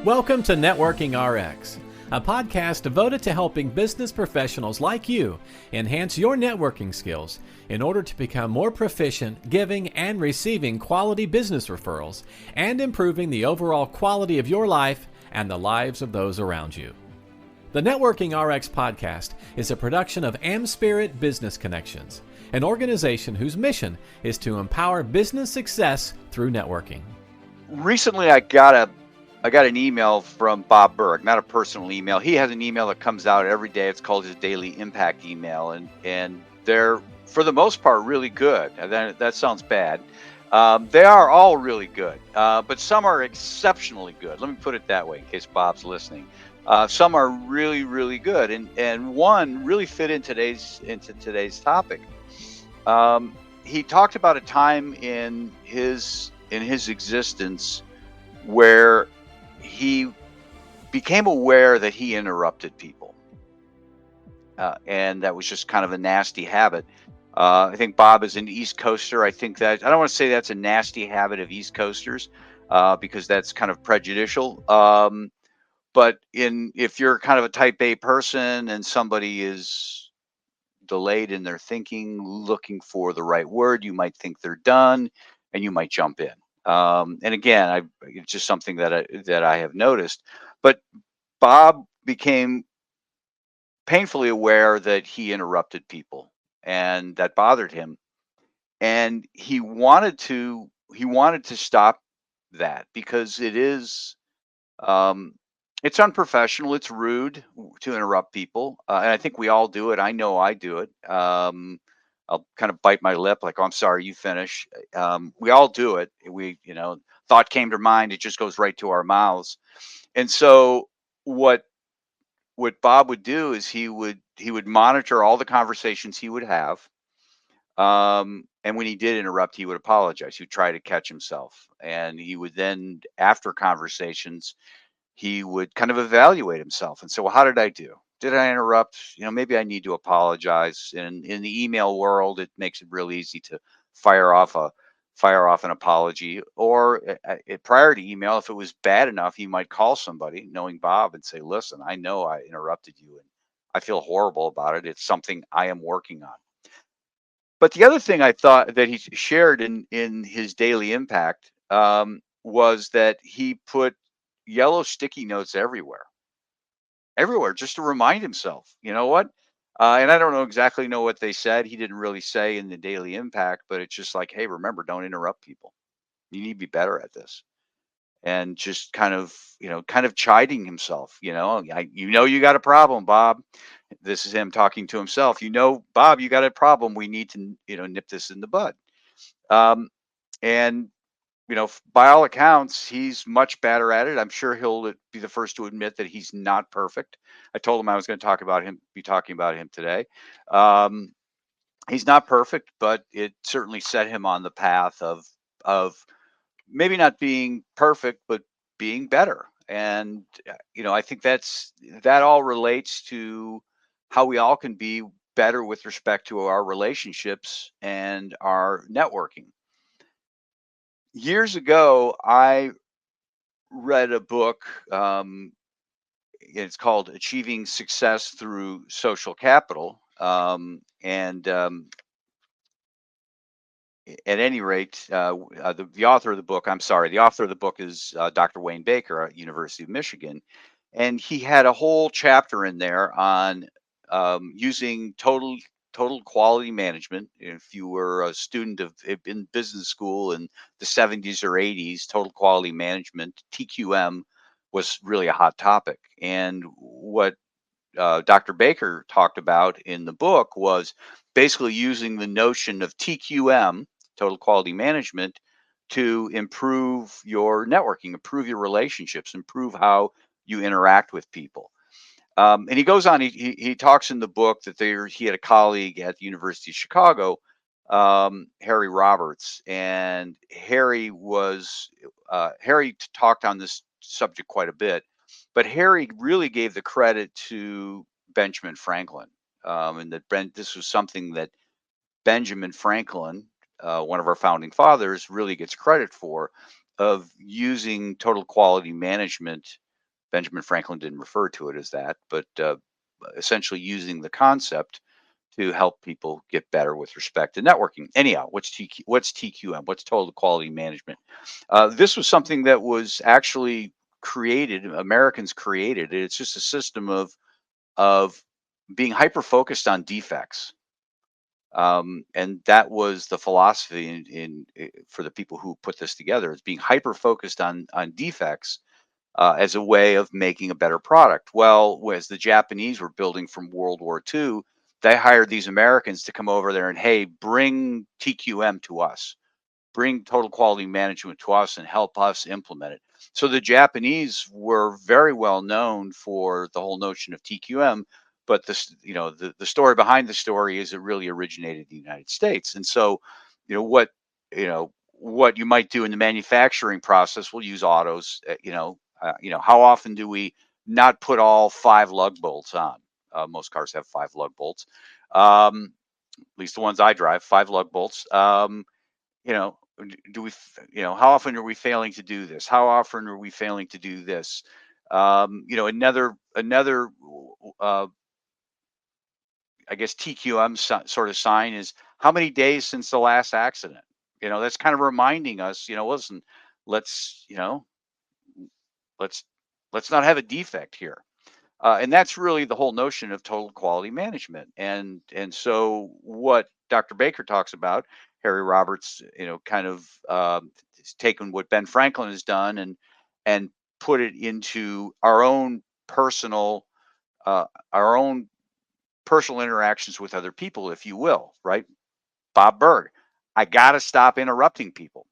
Welcome to Networking RX, a podcast devoted to helping business professionals like you enhance your networking skills in order to become more proficient giving and receiving quality business referrals and improving the overall quality of your life and the lives of those around you. The Networking RX podcast is a production of AmSpirit Business Connections, an organization whose mission is to empower business success through networking. Recently, I got an email from Bob Berg, not a personal email. He has an email that comes out every day. It's called his Daily Impact email, and they're, for the most part, really good. And that sounds bad. They are all really good, but some are exceptionally good. Let me put it that way in case Bob's listening. Some are really, really good, and one really fit into today's topic. He talked about a time in his existence where he became aware that he interrupted people, and that was just kind of a nasty habit. I think Bob is an East Coaster. I don't want to say that's a nasty habit of East Coasters, because that's kind of prejudicial. But if you're kind of a type A person and somebody is delayed in their thinking, looking for the right word, you might think they're done, and you might jump in. And again, it's just something that I have noticed. But Bob became painfully aware that he interrupted people, and that bothered him. And he wanted to stop that, because it's unprofessional, it's rude to interrupt people, and I think we all do it. I know I do it. I'll kind of bite my lip, like, "Oh, I'm sorry, you finish." We all do it. Thought came to mind, it just goes right to our mouths. And so what Bob would do is he would monitor all the conversations he would have. And when he did interrupt, he would apologize. He would try to catch himself, and he would then, after conversations, he would kind of evaluate himself and say, well, how did I do? Did I interrupt? Maybe I need to apologize. And in the email world, it makes it real easy to fire off an apology. Or prior to email, if it was bad enough, he might call somebody, knowing Bob, and say, listen, I know I interrupted you, and I feel horrible about it. It's something I am working on. But the other thing I thought that he shared in his daily impact, was that he put yellow sticky notes everywhere, just to remind himself. You know what? And I don't exactly know what they said. He didn't really say in the daily impact, but it's just like, hey, remember, don't interrupt people. You need to be better at this. And just kind of chiding himself. You got a problem, Bob. This is him talking to himself. Bob, you got a problem. We need to nip this in the bud. And by all accounts, he's much better at it. I'm sure he'll be the first to admit that he's not perfect. I told him I was going to be talking about him today. He's not perfect, but it certainly set him on the path of maybe not being perfect, but being better. And I think that all relates to how we all can be better with respect to our relationships and our networking. Years ago, I read a book. It's called Achieving Success Through Social Capital. And at any rate, the author of the book, is Dr. Wayne Baker at University of Michigan. And he had a whole chapter in there on using total quality management. If you were a student in business school in the 70s or 80s, total quality management, TQM, was really a hot topic. And what Dr. Baker talked about in the book was basically using the notion of TQM, total quality management, to improve your networking, improve your relationships, improve how you interact with people. And he goes on, he talks in the book that he had a colleague at the University of Chicago, Harry Roberts, and Harry talked on this subject quite a bit, but Harry really gave the credit to Benjamin Franklin, and that this was something that Benjamin Franklin, one of our founding fathers, really gets credit for, using total quality management. Benjamin Franklin didn't refer to it as that, but essentially using the concept to help people get better with respect to networking. Anyhow, what's TQM? What's total quality management? This was something that was actually created. Americans created it. It's just a system of being hyper focused on defects. And that was the philosophy for the people who put this together. Is being hyper focused on defects as a way of making a better product. Well, as the Japanese were building from World War II, they hired these Americans to come over there and, hey, bring TQM to us, bring total quality management to us and help us implement it. So the Japanese were very well known for the whole notion of TQM, but the story behind the story is it really originated in the United States. And so, you know what you know what you might do in the manufacturing process, we'll use autos. How often do we not put all 5 lug bolts on? Most cars have 5 lug bolts. At least the ones I drive, 5 lug bolts. Do we, how often are we failing to do this? How often are we failing to do this? Another, uh, I guess TQM sort of sign is how many days since the last accident? That's kind of reminding us, listen, let's, let's, let's not have a defect here. And that's really the whole notion of total quality management. And so what Dr. Baker talks about, Harry Roberts, kind of has taken what Ben Franklin has done and put it into uh, our own personal interactions with other people, if you will, right? Bob Berg, I got to stop interrupting people.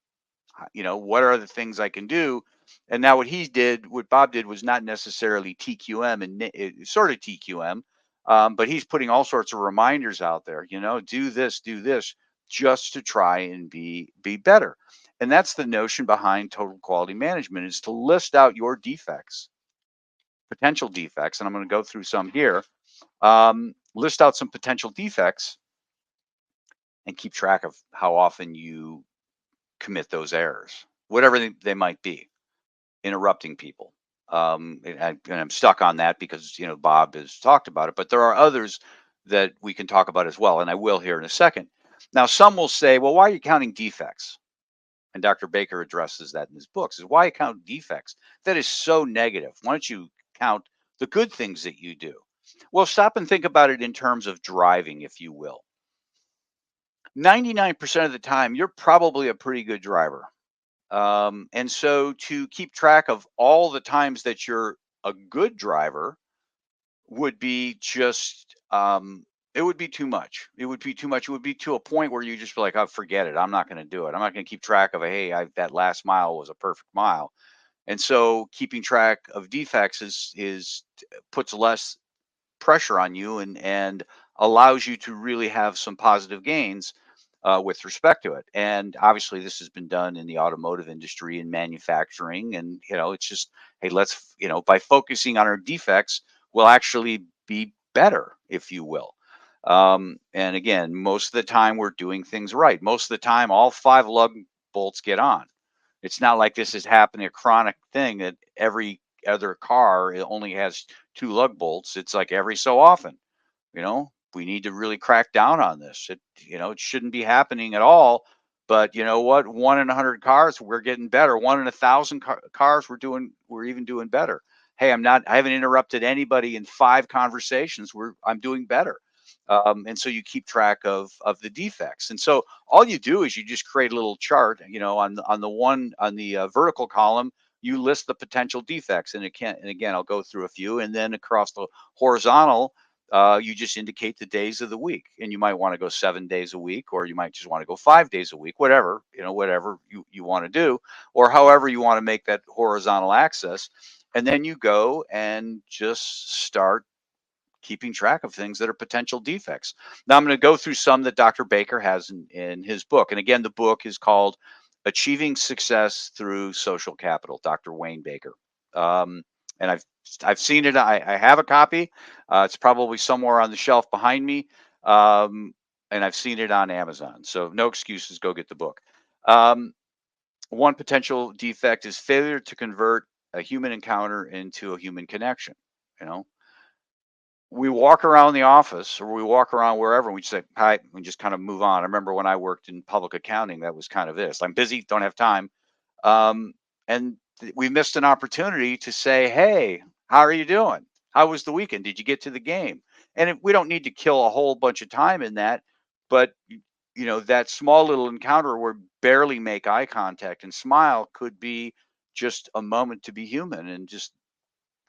What are the things I can do? And now what Bob did was not necessarily TQM and sort of TQM, but he's putting all sorts of reminders out there, do this, just to try and be better. And that's the notion behind total quality management, is to list out your defects, potential defects. And I'm going to go through some here. List out some potential defects and keep track of how often you commit those errors, whatever they might be, interrupting people. And I'm stuck on that because Bob has talked about it, but there are others that we can talk about as well, and I will here in a second. Now, some will say, "Well, why are you counting defects?" And Dr. Baker addresses that in his books. Is why you count defects? That is so negative. Why don't you count the good things that you do? Well, stop and think about it in terms of driving, if you will. 99% of the time, you're probably a pretty good driver. And so to keep track of all the times that you're a good driver would be just, it would be too much. It would be too much. It would be to a point where you just be like, oh, forget it. I'm not going to do it. I'm not going to keep track of, hey, that last mile was a perfect mile. And so keeping track of defects puts less pressure on you and allows you to really have some positive gains with respect to it. And obviously, this has been done in the automotive industry and manufacturing. And it's just, hey, let's by focusing on our defects, we'll actually be better, if you will. And again, most of the time we're doing things right. Most of the time, all 5 lug bolts get on. It's not like this is happening a chronic thing that every other car only has 2 lug bolts. It's like every so often, we need to really crack down on this. It shouldn't be happening at all. But you know what? 1 in 100 cars, we're getting better. 1 in 1,000 cars, we're even doing better. Hey, I haven't interrupted anybody in 5 conversations. I'm doing better. And so you keep track of the defects. And so all you do is you just create a little chart, on the vertical column, you list the potential defects. And again, I'll go through a few, and then across the horizontal, you just indicate the days of the week. And you might want to go 7 days a week, or you might just want to go 5 days a week, whatever you want to do, or however you want to make that horizontal axis. And then you go and just start keeping track of things that are potential defects. Now I'm going to go through some that Dr. Baker has in his book. And again, the book is called Achieving Success Through Social Capital, Dr. Wayne Baker. And I've seen it. I have a copy. It's probably somewhere on the shelf behind me. And I've seen it on Amazon. So no excuses. Go get the book. One potential defect is failure to convert a human encounter into a human connection. You know, we walk around the office or we walk around wherever and we just say hi and just kind of move on. I remember when I worked in public accounting, that was kind of this. I'm busy, don't have time. Um, and we missed an opportunity to say, hey, how are you doing? How was the weekend? Did you get to the game? And we don't need to kill a whole bunch of time in that, but that small little encounter where barely make eye contact and smile could be just a moment to be human and just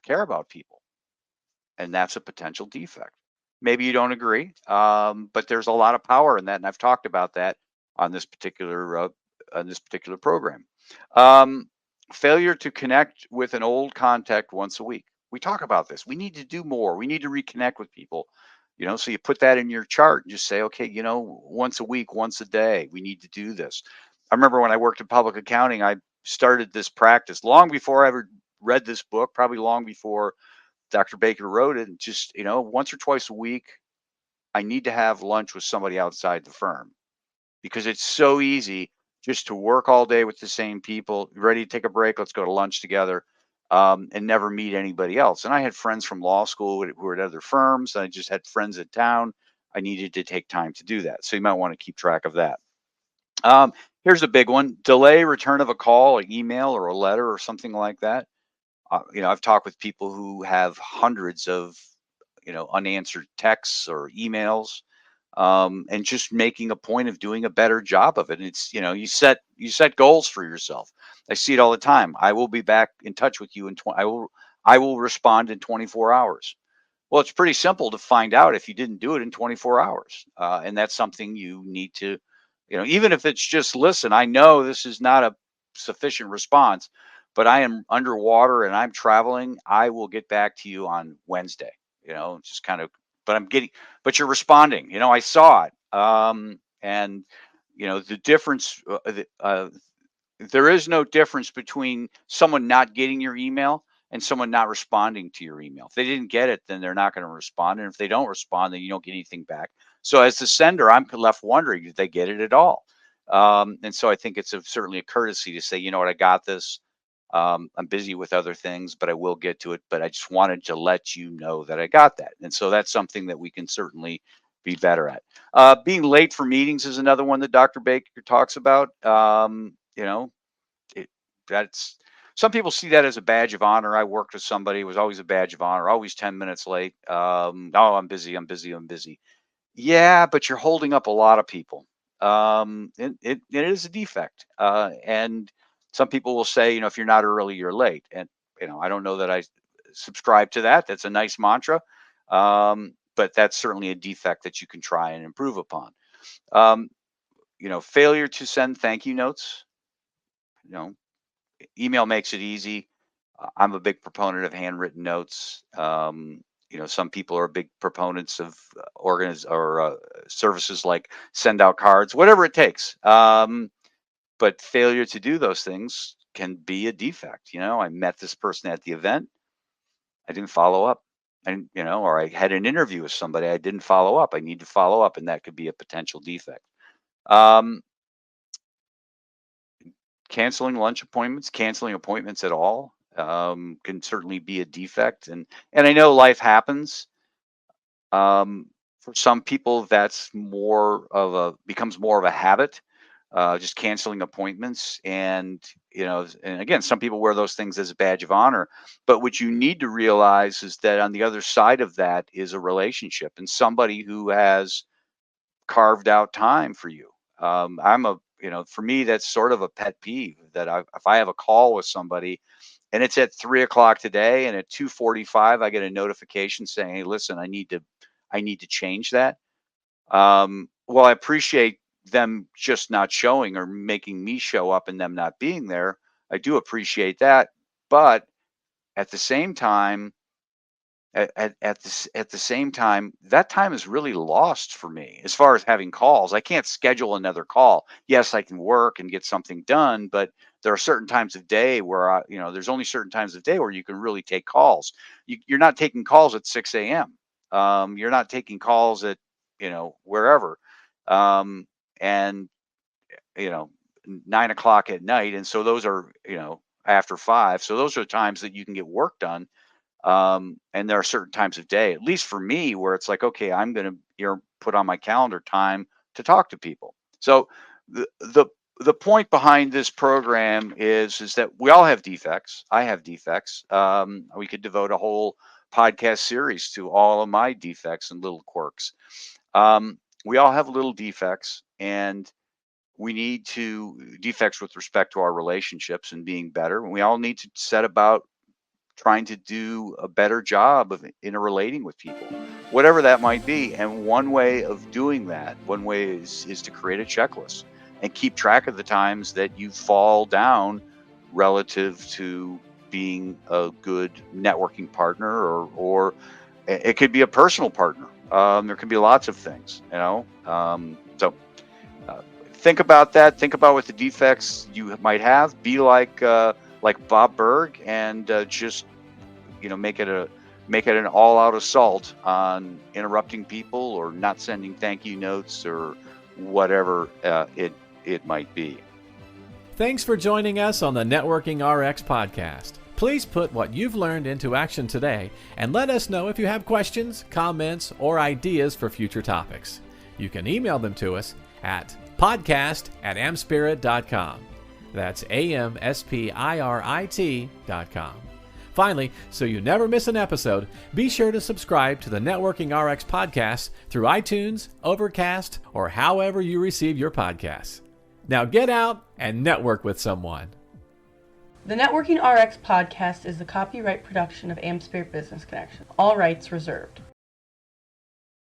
care about people, and that's a potential defect. Maybe you don't agree, but there's a lot of power in that, and I've talked about that on this particular program. Um, Failure to connect with an old contact once a week. We talk about this. We need to do more. We need to reconnect with people. So you put that in your chart and just say, okay, once a week, once a day, we need to do this. I remember when I worked in public accounting, I started this practice long before I ever read this book, probably long before Dr. Baker wrote it. And just, once or twice a week, I need to have lunch with somebody outside the firm because it's so easy just to work all day with the same people, ready to take a break, let's go to lunch together, and never meet anybody else. And I had friends from law school who were at other firms. I just had friends in town. I needed to take time to do that. So you might want to keep track of that. Here's a big one: delay return of a call, an email, or a letter, or something like that. I've talked with people who have hundreds of, unanswered texts or emails, and just making a point of doing a better job of it. And it's, you set goals for yourself. I see it all the time. I will be back in touch with you in 20. I will respond in 24 hours. Well, it's pretty simple to find out if you didn't do it in 24 hours, and that's something you need to, even if it's just listen. I know this is not a sufficient response, but I am underwater and I'm traveling. I will get back to you on Wednesday. Just kind of. But but you're responding. I saw it. And the difference. There is no difference between someone not getting your email and someone not responding to your email. If they didn't get it, then they're not going to respond. And if they don't respond, then you don't get anything back. So as the sender, I'm left wondering, did they get it at all? And so I think it's certainly a courtesy to say, you know what, I got this. I'm busy with other things, but I will get to it. But I just wanted to let you know that I got that. And so that's something that we can certainly be better at. Being late for meetings is another one that Dr. Baker talks about. It, that's Some people see that as a badge of honor. I worked with somebody, it was always a badge of honor, always 10 minutes late. Oh, I'm busy, I'm busy, I'm busy. Yeah, but you're holding up a lot of people. It is a defect. And some people will say, if you're not early, you're late. And, I don't know that I subscribe to that. That's a nice mantra. But that's certainly a defect that you can try and improve upon. Um, Failure to send thank you notes. You know, Email makes it easy. I'm a big proponent of handwritten notes. Some people are big proponents of services like send out cards, whatever it takes. But failure to do those things can be a defect. I met this person at the event, I didn't follow up, and or I had an interview with somebody, I didn't follow up. I need to follow up, and that could be a potential defect. Um, canceling appointments at all, can certainly be a defect. And I know life happens. For some people, that's becomes more of a habit, just canceling appointments. And again, some people wear those things as a badge of honor. But what you need to realize is that on the other side of that is a relationship and somebody who has carved out time for you. For me, that's sort of a pet peeve that if I have a call with somebody and it's at 3 o'clock today and at 2:45, I get a notification saying, hey, listen, I need to change that. Well, I appreciate them just not showing or making me show up and them not being there. I do appreciate that. But at the same time, at the same time, that time is really lost for me as far as having calls. I can't schedule another call. Yes, I can work and get something done, but there are certain times of day where there's only certain times of day where you can really take calls. You're not taking calls at 6 a.m. You're not taking calls at wherever. And you know 9 o'clock at night. And so those are, after 5. So those are the times that you can get work done. And there are certain times of day, at least for me, where it's like, okay, I'm going to put on my calendar time to talk to people. So the point behind this program is that we all have defects. I have defects. We could devote a whole podcast series to all of my defects and little quirks. We all have little defects, and we need defects with respect to our relationships and being better. And we all need to set about trying to do a better job of interrelating with people, whatever that might be. And one way of doing that, one way is to create a checklist and keep track of the times that you fall down relative to being a good networking partner, or it could be a personal partner. There can be lots of things, so think about that. Think about what the defects you might have. Be like Bob Berg, and just make it an all-out assault on interrupting people or not sending thank you notes or whatever it might be. Thanks for joining us on the Networking RX podcast. Please put what you've learned into action today and let us know if you have questions, comments, or ideas for future topics. You can email them to us at podcast@amspirit.com. That's AmSpirit.com. Finally, so you never miss an episode, be sure to subscribe to the Networking RX podcast through iTunes, Overcast, or however you receive your podcasts. Now get out and network with someone. The Networking RX podcast is the copyright production of AmSpirit Business Connection. All rights reserved.